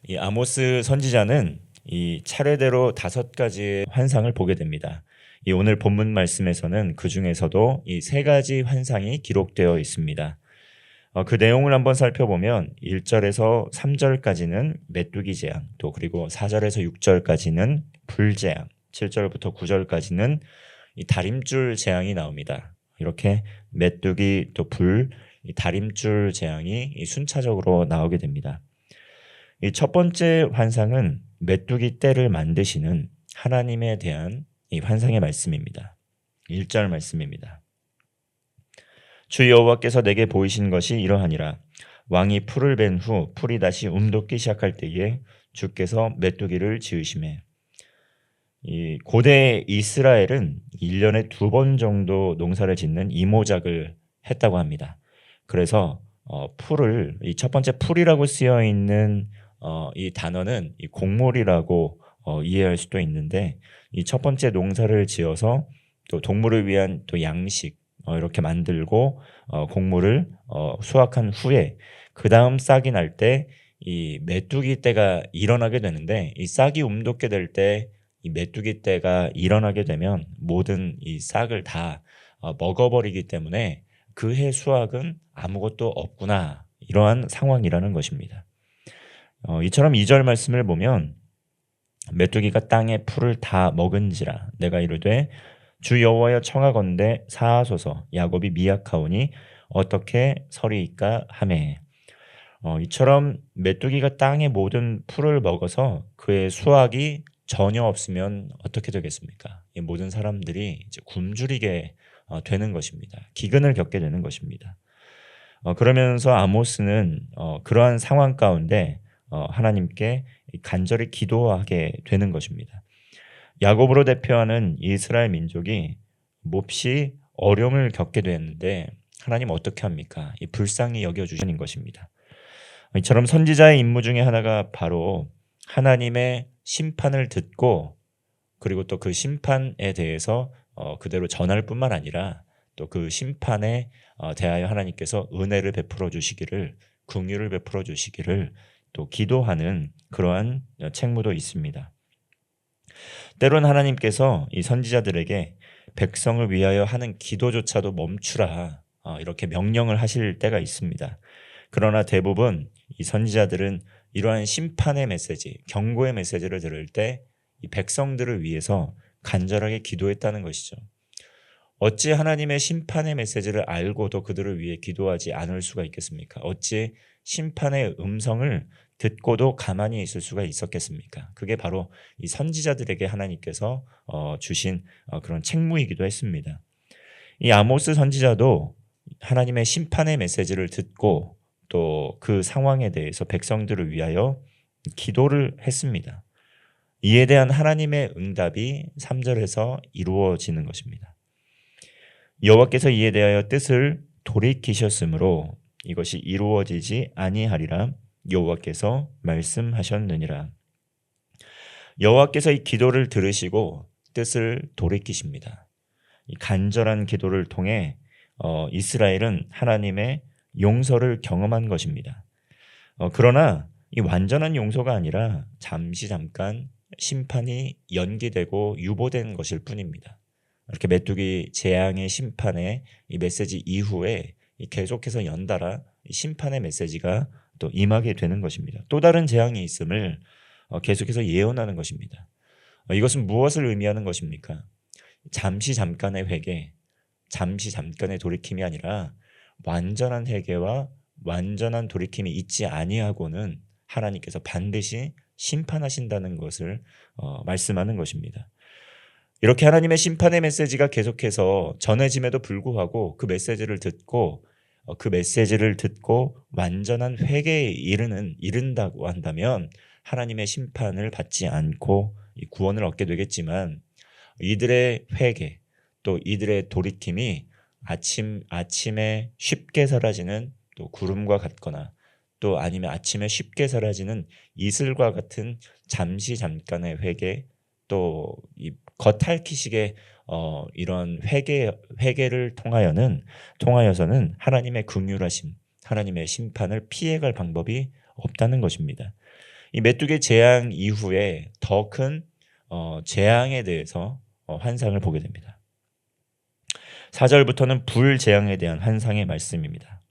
이 아모스 선지자는 이 차례대로 5가지의 환상을 보게 됩니다. 이 오늘 본문 말씀에서는 그 중에서도 이 3가지 환상이 기록되어 있습니다. 그 내용을 한번 살펴보면 1절에서 3절까지는 메뚜기 재앙, 또 그리고 4절에서 6절까지는 불재앙, 7절부터 9절까지는 이 다림줄 재앙이 나옵니다. 이렇게 메뚜기 또 불, 이 다림줄 재앙이 이 순차적으로 나오게 됩니다. 이 첫 번째 환상은 메뚜기 떼를 만드시는 하나님에 대한 이 환상의 말씀입니다. 1절 말씀입니다. 주 여호와께서 내게 보이신 것이 이러하니라. 왕이 풀을 벤 후 풀이 다시 움돋기 시작할 때에 주께서 메뚜기를 지으시매. 이 고대 이스라엘은 1년에 2번 정도 농사를 짓는 이모작을 했다고 합니다. 그래서 풀을 이 첫 번째 풀이라고 쓰여 있는 이 단어는 이 곡물이라고 이해할 수도 있는데, 이 첫 번째 농사를 지어서 또 동물을 위한 또 양식 이렇게 만들고 곡물을 수확한 후에 그 다음 싹이 날 때 이 메뚜기 떼가 일어나게 되는데, 이 싹이 움돋게 될 때 이 메뚜기 떼가 일어나게 되면 모든 이 싹을 다 먹어버리기 때문에 그 해 수확은 아무것도 없구나, 이러한 상황이라는 것입니다. 이처럼 2절 말씀을 보면 메뚜기가 땅의 풀을 다 먹은지라 내가 이르되 주 여호와여 청하건대 사하소서 야곱이 미약하오니 어떻게 서리이까 하매. 이처럼 메뚜기가 땅의 모든 풀을 먹어서 그의 수확이 전혀 없으면 어떻게 되겠습니까? 이 모든 사람들이 이제 굶주리게 되는 것입니다. 기근을 겪게 되는 것입니다. 그러면서 아모스는 그러한 상황 가운데 하나님께 간절히 기도하게 되는 것입니다. 야곱으로 대표하는 이스라엘 민족이 몹시 어려움을 겪게 되었는데 하나님 어떻게 합니까? 이 불쌍히 여겨주시는 것입니다. 이처럼 선지자의 임무 중에 하나가 바로 하나님의 심판을 듣고, 그리고 또 그 심판에 대해서 그대로 전할 뿐만 아니라 또 그 심판에 대하여 하나님께서 은혜를 베풀어 주시기를, 긍휼을 베풀어 주시기를 또 기도하는 그러한 책무도 있습니다. 때론 하나님께서 이 선지자들에게 백성을 위하여 하는 기도조차도 멈추라, 이렇게 명령을 하실 때가 있습니다. 그러나 대부분 이 선지자들은 이러한 심판의 메시지, 경고의 메시지를 들을 때 이 백성들을 위해서 간절하게 기도했다는 것이죠. 어찌 하나님의 심판의 메시지를 알고도 그들을 위해 기도하지 않을 수가 있겠습니까? 어찌 심판의 음성을 듣고도 가만히 있을 수가 있었겠습니까? 그게 바로 이 선지자들에게 하나님께서 주신 그런 책무이기도 했습니다. 이 아모스 선지자도 하나님의 심판의 메시지를 듣고 또 그 상황에 대해서 백성들을 위하여 기도를 했습니다. 이에 대한 하나님의 응답이 3절에서 이루어지는 것입니다. 여호와께서 이에 대하여 뜻을 돌이키셨으므로 이것이 이루어지지 아니하리라 여호와께서 말씀하셨느니라. 여호와께서 이 기도를 들으시고 뜻을 돌이키십니다. 이 간절한 기도를 통해 이스라엘은 하나님의 용서를 경험한 것입니다. 그러나 이 완전한 용서가 아니라 잠깐 심판이 연기되고 유보된 것일 뿐입니다. 이렇게 메뚜기 재앙의 심판의 이 메시지 이후에 계속해서 연달아 심판의 메시지가 또 임하게 되는 것입니다. 또 다른 재앙이 있음을 계속해서 예언하는 것입니다. 이것은 무엇을 의미하는 것입니까? 잠시 잠깐의 회개, 잠시 잠깐의 돌이킴이 아니라 완전한 회개와 완전한 돌이킴이 있지 아니하고는 하나님께서 반드시 심판하신다는 것을 말씀하는 것입니다. 이렇게 하나님의 심판의 메시지가 계속해서 전해짐에도 불구하고 그 메시지를 듣고 완전한 회개에 이른다고 한다면 하나님의 심판을 받지 않고 구원을 얻게 되겠지만, 이들의 회개 또 이들의 돌이킴이 아침에 쉽게 사라지는 또 구름과 같거나 또 아니면 아침에 쉽게 사라지는 이슬과 같은 잠시 잠깐의 회개, 또 이 겉핥기식의 이런 회개를 통하여서는 하나님의 긍휼하심, 하나님의 심판을 피해갈 방법이 없다는 것입니다. 이 메뚜기 재앙 이후에 더 큰 재앙에 대해서 환상을 보게 됩니다. 4절부터는 불재앙에 대한 환상의 말씀입니다.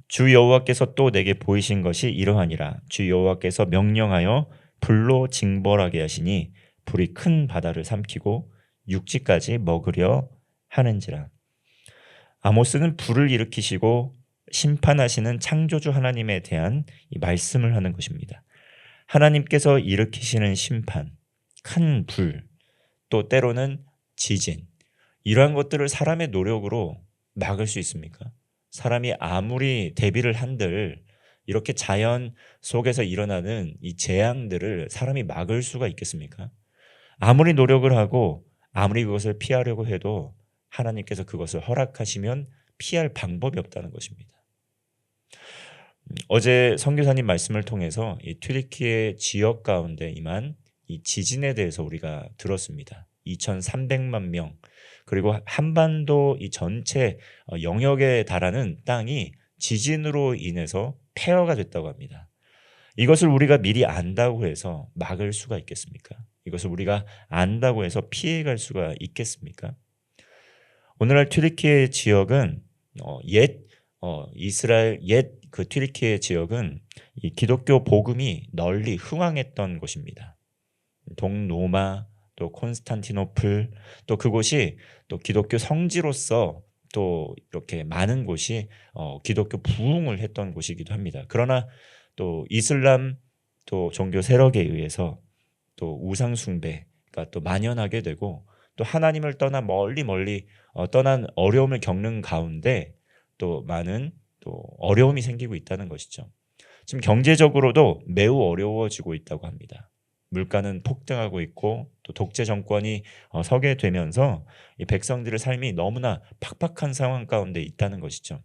주 여호와께서 또 내게 보이신 것이 이러하니라. 주 여호와께서 명령하여 불로 징벌하게 하시니 불이 큰 바다를 삼키고 육지까지 먹으려 하는지라. 아모스는 불을 일으키시고 심판하시는 창조주 하나님에 대한 이 말씀을 하는 것입니다. 하나님께서 일으키시는 심판, 큰 불, 또 때로는 지진, 이러한 것들을 사람의 노력으로 막을 수 있습니까? 사람이 아무리 대비를 한들 이렇게 자연 속에서 일어나는 이 재앙들을 사람이 막을 수가 있겠습니까? 아무리 노력을 하고 아무리 그것을 피하려고 해도 하나님께서 그것을 허락하시면 피할 방법이 없다는 것입니다. 어제 선교사님 말씀을 통해서 이 튀르키예 지역 가운데 임한 이 지진에 대해서 우리가 들었습니다. 2,300만 명, 그리고 한반도 이 전체 영역에 달하는 땅이 지진으로 인해서 폐허가 됐다고 합니다. 이것을 우리가 미리 안다고 해서 막을 수가 있겠습니까? 이것을 우리가 안다고 해서 피해갈 수가 있겠습니까? 오늘날 튀르키예 지역은 이스라엘 옛 그 튀르키예 지역은 이 기독교 복음이 널리 흥왕했던 곳입니다. 동로마, 또 콘스탄티노플, 또 그곳이 또 기독교 성지로서 또 이렇게 많은 곳이 기독교 부흥을 했던 곳이기도 합니다. 그러나 또 이슬람 또 종교 세력에 의해서 또 우상 숭배가 또 만연하게 되고 또 하나님을 떠나 멀리 떠난 어려움을 겪는 가운데 또 많은 또 어려움이 생기고 있다는 것이죠. 지금 경제적으로도 매우 어려워지고 있다고 합니다. 물가는 폭등하고 있고 또 독재 정권이 서게 되면서 이 백성들의 삶이 너무나 팍팍한 상황 가운데 있다는 것이죠.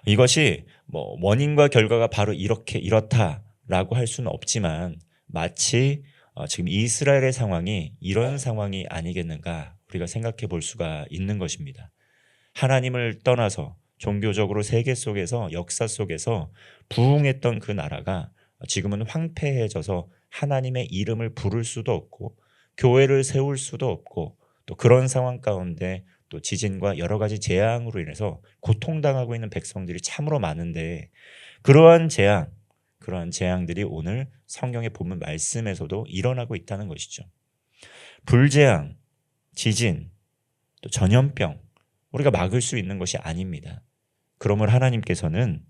이것이 뭐 원인과 결과가 바로 이렇다라고 할 수는 없지만 마치 지금 이스라엘의 상황이 이런 상황이 아니겠는가 우리가 생각해 볼 수가 있는 것입니다. 하나님을 떠나서 종교적으로 세계 속에서 역사 속에서 부흥했던 그 나라가 지금은 황폐해져서 하나님의 이름을 부를 수도 없고 교회를 세울 수도 없고 또 그런 상황 가운데 또 지진과 여러 가지 재앙으로 인해서 고통당하고 있는 백성들이 참으로 많은데 그러한 재앙들이 오늘 성경의 본문 말씀에서도 일어나고 있다는 것이죠. 불재앙, 지진, 또 전염병 우리가 막을 수 있는 것이 아닙니다. 그러므로 하나님께서는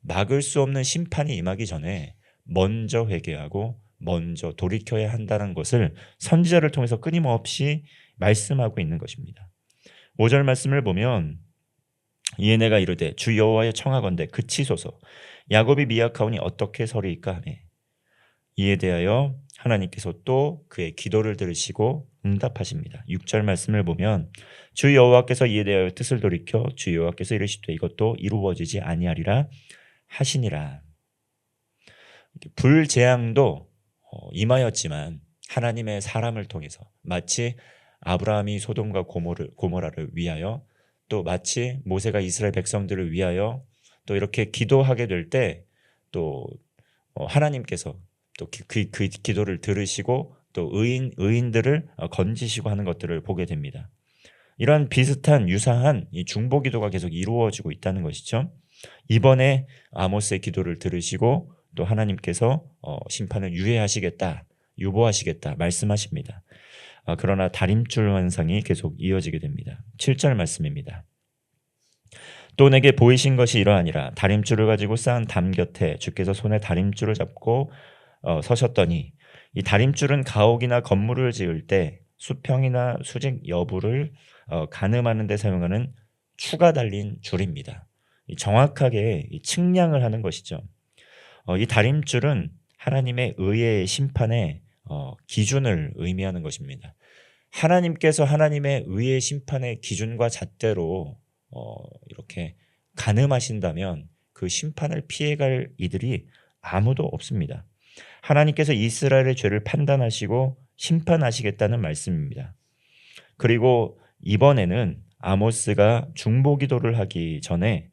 막을 수 없는 심판이 임하기 전에 먼저 회개하고 먼저 돌이켜야 한다는 것을 선지자를 통해서 끊임없이 말씀하고 있는 것입니다. 5절 말씀을 보면 이에 내가 이르되 주 여호와여 청하건대 그치소서 야곱이 미약하오니 어떻게 서리이까 하매 이에 대하여 하나님께서 또 그의 기도를 들으시고 응답하십니다. 6절 말씀을 보면 주 여호와께서 이에 대하여 뜻을 돌이켜 주 여호와께서 이르시되 이것도 이루어지지 아니하리라 하시니라. 불재앙도 임하였지만 하나님의 사람을 통해서 마치 아브라함이 소돔과 고모라를 위하여 또 마치 모세가 이스라엘 백성들을 위하여 또 이렇게 기도하게 될 때 또 하나님께서 또 그 기도를 들으시고 또 의인들을 건지시고 하는 것들을 보게 됩니다. 이러한 비슷한 유사한 이 중보 기도가 계속 이루어지고 있다는 것이죠. 이번에 아모스의 기도를 들으시고 또 하나님께서 심판을 유보하시겠다 말씀하십니다. 그러나 다림줄 환상이 계속 이어지게 됩니다. 7절 말씀입니다. 또 내게 보이신 것이 이러하니라. 다림줄을 가지고 쌓은 담 곁에 주께서 손에 다림줄을 잡고 서셨더니 이 다림줄은 가옥이나 건물을 지을 때 수평이나 수직 여부를 가늠하는 데 사용하는 추가 달린 줄입니다. 정확하게 측량을 하는 것이죠. 이 다림줄은 하나님의 의의 심판의 기준을 의미하는 것입니다. 하나님께서 하나님의 의의 심판의 기준과 잣대로 이렇게 가늠하신다면 그 심판을 피해갈 이들이 아무도 없습니다. 하나님께서 이스라엘의 죄를 판단하시고 심판하시겠다는 말씀입니다. 그리고 이번에는 아모스가 중보 기도를 하기 전에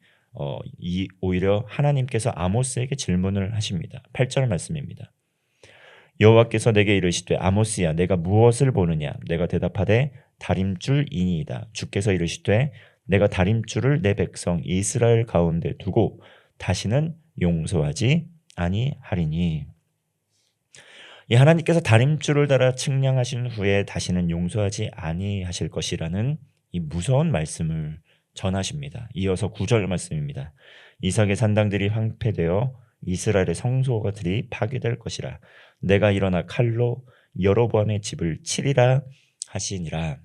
오히려 하나님께서 아모스에게 질문을 하십니다. 8절 말씀입니다. 여호와께서 내게 이르시되 아모스야 내가 무엇을 보느냐? 내가 대답하되 다림줄이니이다. 주께서 이르시되 내가 다림줄을 내 백성 이스라엘 가운데 두고 다시는 용서하지 아니하리니. 이 하나님께서 다림줄을 달아 측량하신 후에 다시는 용서하지 아니하실 것이라는 이 무서운 말씀을 전하십니다. 이어서 9절 말씀입니다. 이삭의 산당들이 황폐되어 이스라엘의 성소가들이 파괴될 것이라. 내가 일어나 칼로 여로보암의 집을 치리라 하시니라.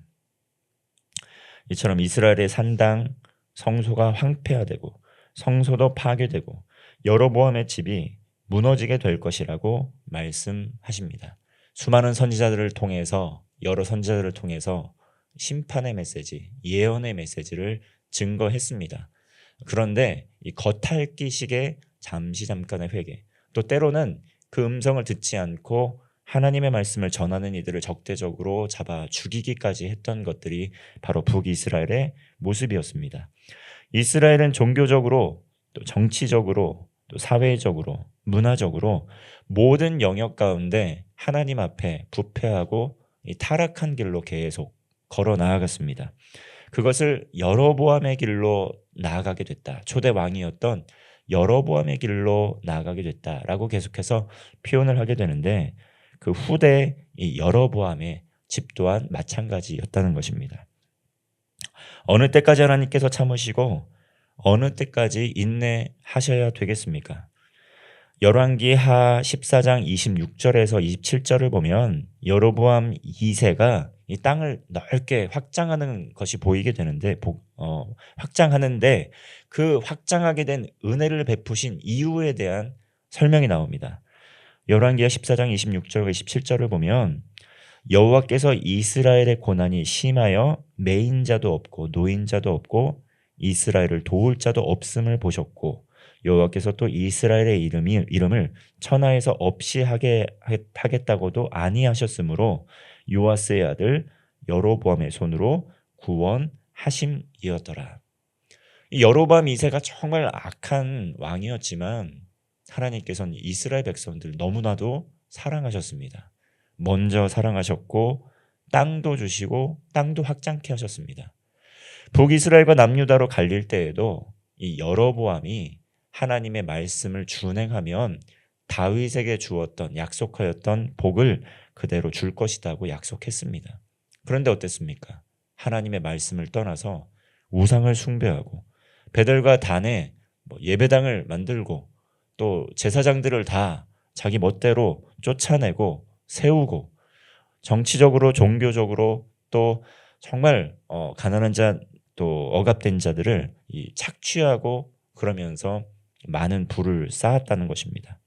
이처럼 이스라엘의 산당, 성소가 황폐화되고 성소도 파괴되고 여로보암의 집이 무너지게 될 것이라고 말씀하십니다. 수많은 선지자들을 통해서 여러 선지자들을 통해서 심판의 메시지, 예언의 메시지를 증거했습니다. 그런데 이 겉핥기식의 잠깐의 회개, 또 때로는 그 음성을 듣지 않고 하나님의 말씀을 전하는 이들을 적대적으로 잡아 죽이기까지 했던 것들이 바로 북이스라엘의 모습이었습니다. 이스라엘은 종교적으로 또 정치적으로 또 사회적으로 문화적으로 모든 영역 가운데 하나님 앞에 부패하고 타락한 길로 계속 걸어 나아갔습니다. 그것을 여로보암의 길로 나아가게 됐다. 초대 왕이었던 여로보암의 길로 나아가게 됐다라고 계속해서 표현을 하게 되는데 그 후대 이 여로보암의 집 또한 마찬가지였다는 것입니다. 어느 때까지 하나님께서 참으시고 어느 때까지 인내하셔야 되겠습니까? 열왕기하 14장 26절에서 27절을 보면 여로보암 2세가 이 땅을 넓게 확장하는 것이 보이게 되는데 확장하는데 그 확장하게 된 은혜를 베푸신 이유에 대한 설명이 나옵니다. 열왕기하 14장 26절과 27절을 보면 여호와께서 이스라엘의 고난이 심하여 매인자도 없고 노인자도 없고 이스라엘을 도울 자도 없음을 보셨고 여호와께서 또 이스라엘의 이름을 천하에서 없이 하겠다고도 아니하셨으므로 요아스의 아들 여로보암의 손으로 구원하심이었더라. 여로보암 2세가 정말 악한 왕이었지만 하나님께서는 이스라엘 백성들 너무나도 사랑하셨습니다. 먼저 사랑하셨고 땅도 주시고 땅도 확장케 하셨습니다. 북이스라엘과 남유다로 갈릴 때에도 이 여로보암이 하나님의 말씀을 준행하면 다윗에게 주었던 약속하였던 복을 그대로 줄 것이라고 약속했습니다. 그런데 어땠습니까? 하나님의 말씀을 떠나서 우상을 숭배하고 베델과 단에 예배당을 만들고 또 제사장들을 다 자기 멋대로 쫓아내고 세우고 정치적으로 종교적으로 또 정말 가난한 자 또 억압된 자들을 착취하고 그러면서 많은 부를 쌓았다는 것입니다.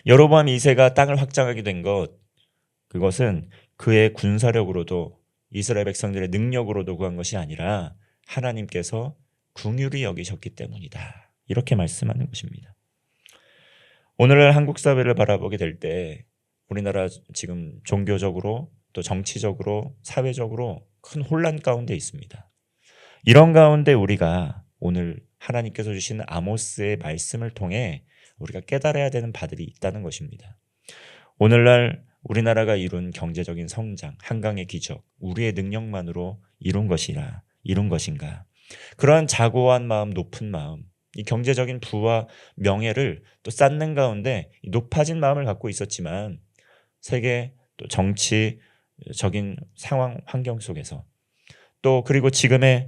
여로보암 2세가 땅을 확장하게 된 그것은 그의 군사력으로도 이스라엘 백성들의 능력으로도 구한 것이 아니라 하나님께서 긍휼히 여기셨기 때문이다. 이렇게 말씀하는 것입니다. 오늘날 한국 사회를 바라보게 될 때 우리나라 지금 종교적으로 또 정치적으로 사회적으로 큰 혼란 가운데 있습니다. 이런 가운데 우리가 오늘 하나님께서 주신 아모스의 말씀을 통해 우리가 깨달아야 되는 바들이 있다는 것입니다. 오늘날 우리나라가 이룬 경제적인 성장, 한강의 기적, 우리의 능력만으로 이룬 것인가? 그러한 자고한 마음, 높은 마음, 이 경제적인 부와 명예를 또 쌓는 가운데 높아진 마음을 갖고 있었지만 세계 또 정치적인 상황 환경 속에서 또 그리고 지금의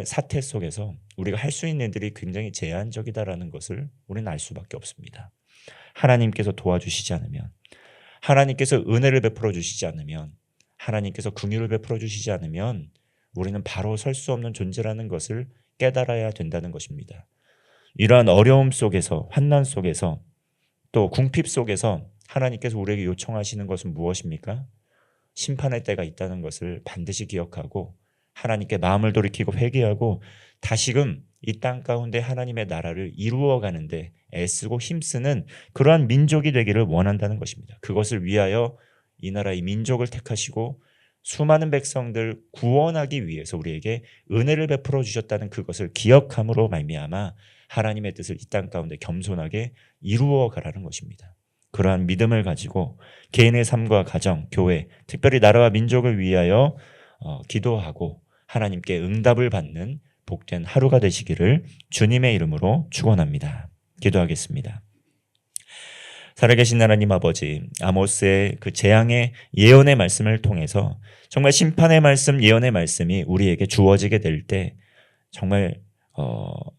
사태 속에서 우리가 할 수 있는 일들이 굉장히 제한적이다라는 것을 우리는 알 수밖에 없습니다. 하나님께서 도와주시지 않으면, 하나님께서 은혜를 베풀어 주시지 않으면, 하나님께서 긍휼을 베풀어 주시지 않으면 우리는 바로 설 수 없는 존재라는 것을 깨달아야 된다는 것입니다. 이러한 어려움 속에서, 환난 속에서, 또 궁핍 속에서 하나님께서 우리에게 요청하시는 것은 무엇입니까? 심판의 때가 있다는 것을 반드시 기억하고 하나님께 마음을 돌이키고 회개하고 다시금 이 땅 가운데 하나님의 나라를 이루어가는데 애쓰고 힘쓰는 그러한 민족이 되기를 원한다는 것입니다. 그것을 위하여 이 나라의 민족을 택하시고 수많은 백성들 구원하기 위해서 우리에게 은혜를 베풀어 주셨다는 그것을 기억함으로 말미암아 하나님의 뜻을 이 땅 가운데 겸손하게 이루어 가라는 것입니다. 그러한 믿음을 가지고 개인의 삶과 가정, 교회, 특별히 나라와 민족을 위하여 기도하고 하나님께 응답을 받는 복된 하루가 되시기를 주님의 이름으로 축원합니다. 기도하겠습니다. 살아계신 하나님 아버지, 아모스의 그 재앙의 예언의 말씀을 통해서 정말 심판의 말씀, 예언의 말씀이 우리에게 주어지게 될 때 정말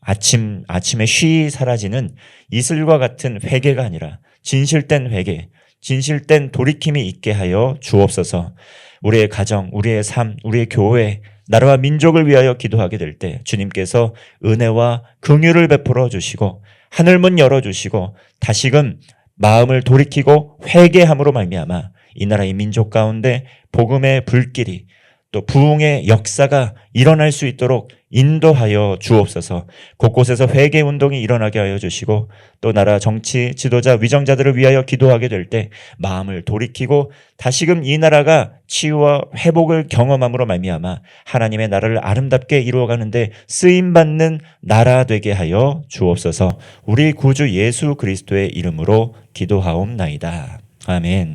아침에 쉬이 사라지는 이슬과 같은 회개가 아니라 진실된 회개, 진실된 돌이킴이 있게 하여 주옵소서. 우리의 가정, 우리의 삶, 우리의 교회, 나라와 민족을 위하여 기도하게 될 때 주님께서 은혜와 긍휼을 베풀어 주시고 하늘문 열어주시고 다시금 마음을 돌이키고 회개함으로 말미암아 이 나라 이 민족 가운데 복음의 불길이 또 부흥의 역사가 일어날 수 있도록 인도하여 주옵소서. 곳곳에서 회개 운동이 일어나게 하여 주시고 또 나라 정치 지도자 위정자들을 위하여 기도하게 될 때 마음을 돌이키고 다시금 이 나라가 치유와 회복을 경험함으로 말미암아 하나님의 나라를 아름답게 이루어가는데 쓰임받는 나라 되게 하여 주옵소서. 우리 구주 예수 그리스도의 이름으로 기도하옵나이다. 아멘.